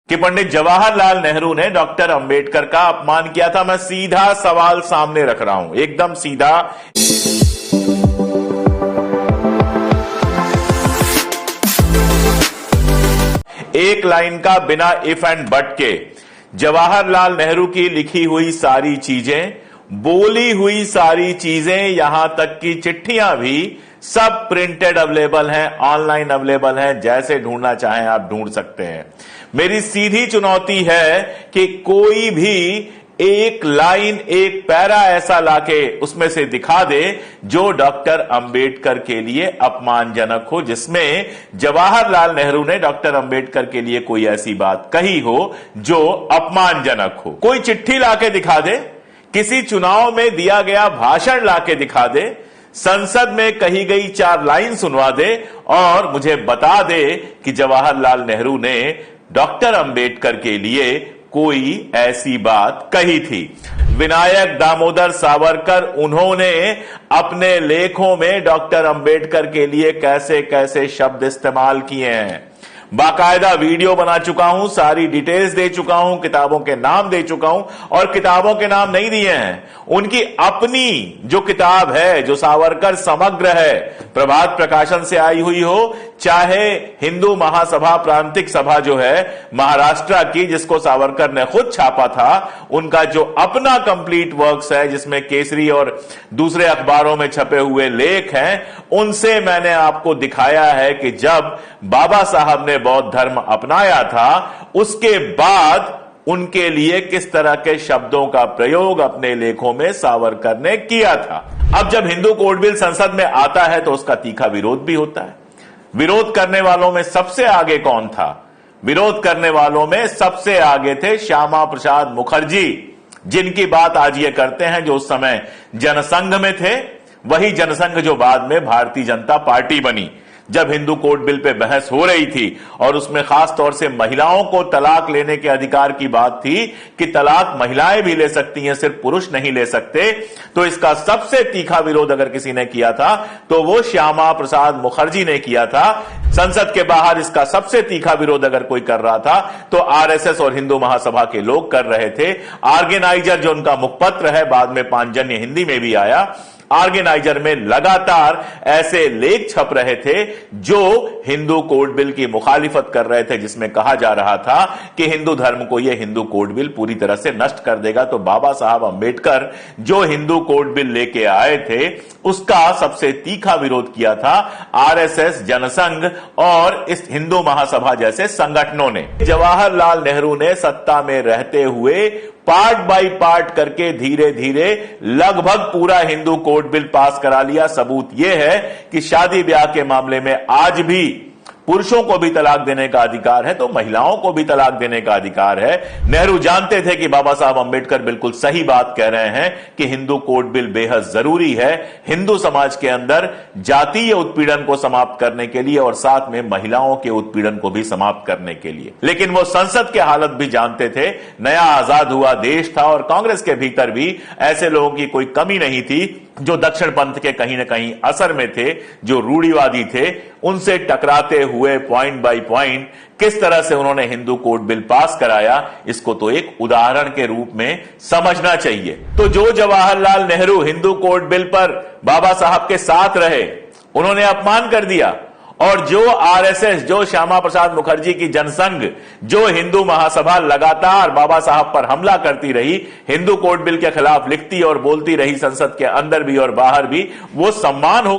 कि पंडित जवाहरलाल नेहरू ने डॉक्टर अंबेडकर का अपमान किया था। मैं सीधा सवाल सामने रख रहा हूं, एकदम सीधा। एक लाइन का बिना इफ एंड बट के जवाहरलाल नेहरू की लिखी हुई सारी चीजें, बोली हुई सारी चीजें, यहां तक की चिट्ठियां भी सब प्रिंटेड अवेलेबल हैं, ऑनलाइन अवेलेबल हैं। जैसे ढूंढना चाहें आप ढूंढ सकते हैं। मेरी सीधी चुनौती है कि कोई भी एक लाइन, एक पैरा ऐसा लाके उसमें से दिखा दे जो डॉक्टर अंबेडकर के लिए अपमानजनक हो, जिसमें जवाहरलाल नेहरू ने डॉक्टर अंबेडकर के लिए कोई ऐसी बात कही हो जो अपमानजनक हो। कोई चिट्ठी लाके दिखा दे, किसी चुनाव में दिया गया भाषण लाके दिखा दे, संसद में कही गई 4 लाइन सुनवा दे और मुझे बता दे कि जवाहरलाल नेहरू ने डॉक्टर अंबेडकर के लिए कोई ऐसी बात कही थी। विनायक दामोदर सावरकर, उन्होंने अपने लेखों में डॉक्टर अंबेडकर के लिए कैसे कैसे शब्द इस्तेमाल किए हैं, बाकायदा वीडियो बना चुका हूं, सारी डिटेल्स दे चुका हूं, किताबों के नाम दे चुका हूं। और किताबों के नाम नहीं दिए हैं, उनकी अपनी जो किताब है, जो सावरकर समग्र है, प्रभात प्रकाशन से आई हुई हो, चाहे हिंदू महासभा प्रांतिक सभा जो है महाराष्ट्र की, जिसको सावरकर ने खुद छापा था, उनका जो अपना कंप्लीट वर्क्स है, जिसमें केसरी और दूसरे अखबारों में छपे हुए लेख हैं, उनसे मैंने आपको दिखाया है कि जब बाबा साहब ने बौद्ध धर्म अपनाया था, उसके बाद उनके लिए किस तरह के शब्दों का प्रयोग अपने लेखों में सावरकर ने किया था। अब जब हिंदू कोड बिल संसद में आता है तो उसका तीखा विरोध भी होता है। विरोध करने वालों में सबसे आगे कौन था? विरोध करने वालों में सबसे आगे थे श्यामा प्रसाद मुखर्जी, जिनकी बात आज ये करते हैं, जो उस समय जनसंघ में थे, वही जनसंघ जो बाद में भारतीय जनता पार्टी बनी। जब हिंदू कोड बिल पे बहस हो रही थी और उसमें खास तौर से महिलाओं को तलाक लेने के अधिकार की बात थी कि तलाक महिलाएं भी ले सकती हैं, सिर्फ पुरुष नहीं ले सकते, तो इसका सबसे तीखा विरोध अगर किसी ने किया था तो वो श्यामा प्रसाद मुखर्जी ने किया था। संसद के बाहर इसका सबसे तीखा विरोध अगर कोई कर रहा था तो आरएसएस और हिंदू महासभा के लोग कर रहे थे। ऑर्गेनाइजर, जो उनका मुखपत्र है, बाद में पांचजन्य हिंदी में भी आया, ऑर्गेनाइजर में लगातार ऐसे लेख छप रहे थे जो हिंदू कोड बिल की मुखालिफत कर रहे थे, जिसमें कहा जा रहा था कि हिंदू धर्म को यह हिंदू कोड बिल पूरी तरह से नष्ट कर देगा। तो बाबा साहब अंबेडकर जो हिंदू कोड बिल लेके आए थे, उसका सबसे तीखा विरोध किया था आरएसएस, जनसंघ और इस हिंदू महासभा जैसे संगठनों ने। जवाहरलाल नेहरू ने सत्ता में रहते हुए पार्ट बाय पार्ट करके धीरे धीरे लगभग पूरा हिंदू कोड बिल पास करा लिया। सबूत यह है कि शादी ब्याह के मामले में आज भी पुरुषों को भी तलाक देने का अधिकार है, तो महिलाओं को भी तलाक देने का अधिकार है। नेहरू जानते थे कि बाबा साहब अंबेडकर बिल्कुल सही बात कह रहे हैं कि हिंदू कोड बिल बेहद जरूरी है हिंदू समाज के अंदर जातीय उत्पीड़न को समाप्त करने के लिए और साथ में महिलाओं के उत्पीड़न को भी समाप्त करने के लिए। लेकिन वो संसद के हालत भी जानते थे, नया आजाद हुआ देश था और कांग्रेस के भीतर भी ऐसे लोगों की कोई कमी नहीं थी जो दक्षिण पंथ के कहीं ना कहीं असर में थे, जो रूढ़िवादी थे। उनसे टकराते हुए पॉइंट बाय पॉइंट किस तरह से उन्होंने हिंदू कोड बिल पास कराया, इसको तो एक उदाहरण के रूप में समझना चाहिए। तो जो जवाहरलाल नेहरू हिंदू कोड बिल पर बाबा साहब के साथ रहे, उन्होंने अपमान कर दिया, और जो आरएसएस, जो श्यामा प्रसाद मुखर्जी की जनसंघ, जो हिंदू महासभा लगातार बाबा साहब पर हमला करती रही, हिंदू कोड बिल के खिलाफ लिखती और बोलती रही, संसद के अंदर भी और बाहर भी, वो सम्मान हो